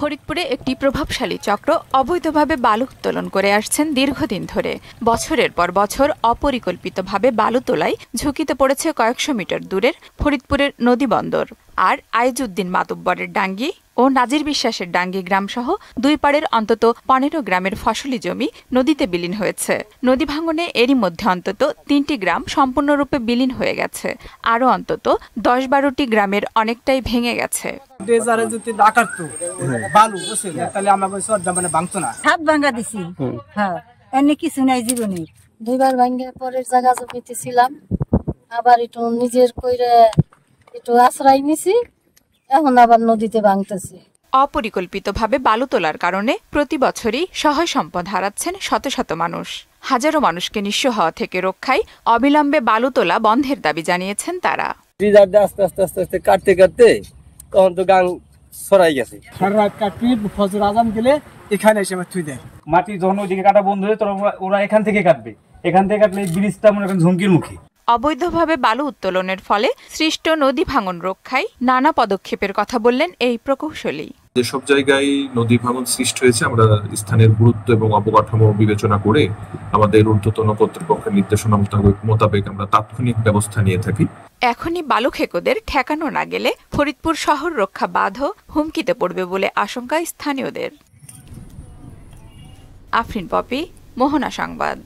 ফরিদপুরে একটি প্রভাবশালী চক্র অবৈধভাবে বালু উত্তোলন করে আসছেন দীর্ঘদিন ধরে। বছরের পর বছর অপরিকল্পিতভাবে বালু তোলায় ঝুঁকিতে পড়েছে কয়েকশো মিটার দূরের ফরিদপুরের নদীবন্দর। আর আইজউদ্দিন মাতুব্বরের ডাঙ্গি ও নাজির বিশ্বাসের ডাঙ্গি গ্রামসহ দুই পাড়ের অন্তত ১৫ গ্রামের ফসলি জমি নদীতে বিলীন হয়েছে। নদী ভাঙনে এরই মধ্যে অন্তত ৩টি গ্রাম সম্পূর্ণরূপে বিলীন হয়ে গেছে। আরও অন্তত ১০-১২টি গ্রামের অনেকটাই ভেঙে গেছে। দুইবার ভাঙ্গে পরের জায়গা জমিতে ছিলাম, আবার একটু নিজের কইরে একটু আশ্রয় নিছি, এখন আবার নদীতে ভাঙতেছি। অপরিকল্পিতভাবে বালু তোলার কারণে প্রতি বছরই সহায় সম্পদ হারাচ্ছেন শত শত মানুষ। হাজারো মানুষকে নিঃস্ব হওয়া থেকে রক্ষায় অবিলম্বে বালু তোলা বন্ধের দাবি জানিয়েছেন তারা। আস্তে আস্তে আস্তে আস্তে কাটতে কাটতে তখন তো গাং ছড়াই গেছে। সারা রাত কাটি ফজর আজান গেলে এখানে এসে থুই দেয়। মাটি যখন ওইদিকে কাটা বন্ধ হয়ে ওরা এখান থেকে কাটবে, এখান থেকে কাটলে ব্রিজটা মনে করেন ঝুঁকির মুখে। অবৈধভাবে বালু উত্তোলনের ফলে সৃষ্ট নদী ভাঙন রক্ষায় নানা পদক্ষেপের কথা বললেন এই প্রকৌশলী। যেসব জায়গায় নদী ভাঙন সৃষ্টি হয়েছে আমরা স্থানের গুরুত্ব এবং অবকাঠামো বিবেচনা করে আমাদের ঊর্ধ্বতন কর্তৃপক্ষের নির্দেশনা মোতাবেক আমরা তাৎক্ষণিক ব্যবস্থা নিয়ে থাকি। এখনই বালু খেকোদের ঠেকানো না গেলে ফরিদপুর শহর রক্ষা বাঁধও হুমকিতে পড়বে বলে আশঙ্কা স্থানীয়দের। আফরিন পপি, মোহনা সংবাদ।